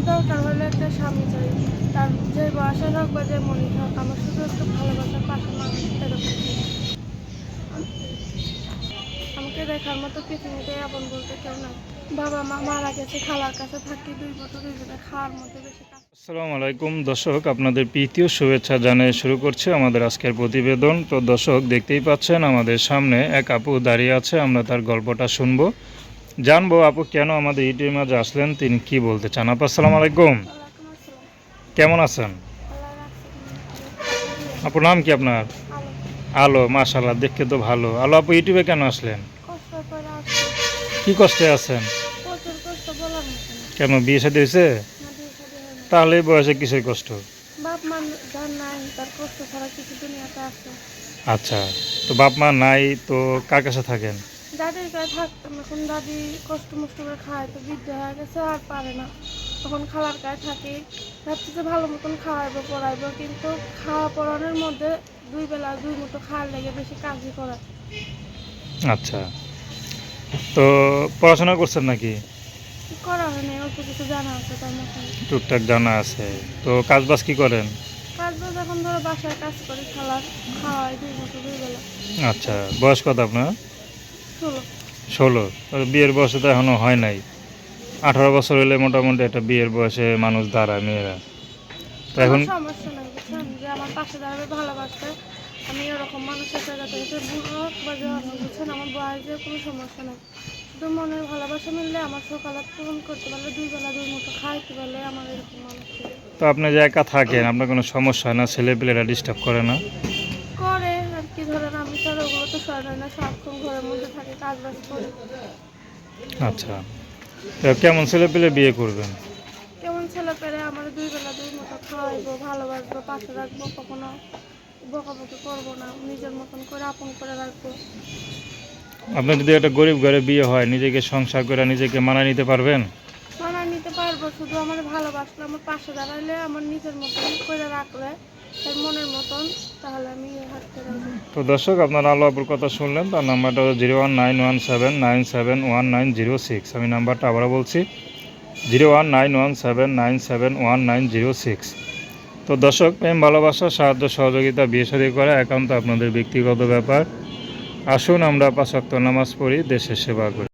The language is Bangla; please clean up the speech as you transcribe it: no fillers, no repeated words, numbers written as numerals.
দরকার হলে একটা স্বামী চাই, তার যে বয়সে হোক বা যে মনে হোক, আমার শুধু একটু ভালোবাসার পাশে মানুষ এরকম চাই। আমাকে দেখার মতো পৃথিবীতে আপন বলতে কেউ নাই। বাবা মা মারা গেছে, খালার কাছে থাকি 2 বছর, দুজনে খাওয়ার মধ্যে বেশি কাজ। আসসালামু আলাইকুম দর্শক, আপনাদের প্রীতীয় শুভেচ্ছা জানিয়ে শুরু করছে আমাদের আজকের প্রতিবেদন। তো দর্শক, দেখতেই পাচ্ছেন আমাদের সামনে এক আপু দাঁড়িয়ে আছে। আমরা তার গল্পটা শুনবো, জানবো আপু কেন আমাদের ইউটিউবের মাঝে আসলেন, তিনি কি বলতে চান। আপু আসসালামু আলাইকুম, ওয়ালাইকুম আসসালাম। কেমন আছেন? আল্লাহ রাখছে। আপুর নাম কি আপনার? আলো। আলো, মাশাআল্লাহ, দেখতে তো ভালো। আলো আপু, ইউটিউবে কেন আসলেন? কষ্ট করে আসছে, কি কষ্টে আছেন? প্রচুর কষ্ট বলার মতো না। কেন, বিয়ে শাদী হয়েছে? না, বিয়ে শাদী হয়নি। তাহলে এই বয়সে কিসের কষ্ট? বাপ মা যার নাই, তার কষ্ট ছাড়া কিছু দুনিয়াতে আছে। আচ্ছা, তো বাপ মা নাই তো কার কাছে থাকেন? দাদির গায়ে থাকতাম, এখন দাদি কষ্ট মষ্ট করে খায়, তো বৃদ্ধ হয়ে গেছে আর পারে না। তখন খালার গায়ে থাকি, ভাবছি যে ভালো মতন খাওয়াইবো পড়াইবো, কিন্তু খাওয়া পড়ানোর মধ্যে 2 বেলা 2 মুঠো খাওয়ার লেগে বেশি কাজই করা। আচ্ছা, তো পড়াশোনা করছেন নাকি? কি করা হয়নি, অল্প কিছু জানা আছে তার মতন। টুকটাক জানা আছে, তো কাজ বাজ কি করেন? কাজ বাজ এখন ধরো বাসায় কাজ করি, খালার খাওয়াই 2 মুঠো 2 বেলা। আচ্ছা, বয়স কত আপনার? 16। 16? বিয়ের বয়সে তো এখনও হয় নাই। 18 বছর হলে মোটামুটি একটা বিয়ের বয়সে মানুষ দাঁড়ায়, মেয়েরা তো আমার এখন। সমস্যা নাই, বুঝছেন, যে আমার পাশে দাঁড়াবে ভালোবাসতে। আমি এরকম মানুষের জায়গাতে এসে বুড়ো হোক বা জওয়ান হোক, বুঝছেন, আমার বয়সে কোনো সমস্যা নেই। শুধু মনের ভালোবাসা মিললে, আমার সকালাত পূরণ করতে পারলে, 2 বেলা 2 মুঠো খাইতে পারলে, আমার এরকম মানুষ চাই। তো আপনি যে একা থাকেন, আপনার কোনো সমস্যা হয় না? ছেলেপেলেরা ডিস্টার্ব করে না? করে আর কি, ধরেন আমি তো আর ওগুলো তো সরাই না, সারাক্ষণ ঘরের মধ্যে থাকে, কাজ বাজ করি। আচ্ছা, তো কেমন ছেলেপেলে বিয়ে করবেন? কেমন ছেলে পেলে আমার 2 বেলা 2 মুঠো খাওয়াইবো, ভালোবাসবো, পাশে রাখবো, কখনো বকাবকি করবো না, নিজের মতন করে আপন করে রাখবো। আপনার যদি একটা গরিব ঘরে বিয়ে হয়, নিজেকে সংসার করে নিজেকে মানায় নিতে পারবেন? মানায় নিতে পারবো, শুধু আমার ভালোবাসলে, আমার পাশে দাঁড়াইলে, আমার নিজের মতন করে রাখলে, তার মনের মতন, তাহলে আমি হাঁটতে রাখবো। তো দর্শক, আপনারা আলো আপুর কথা শুনলেন। তার নাম্বারটা হলো 0191797197006। আমি নাম্বারটা আবারও বলছি, 0191797197006। তো দর্শক, প্রেম ভালোবাসা সাহায্য সহযোগিতা বিয়ে শাদী করা একান্ত আপনাদের ব্যক্তিগত ব্যাপার। আসুন আমরা 5 ওয়াক্ত নামাজ পড়ি, দেশের সেবা করি।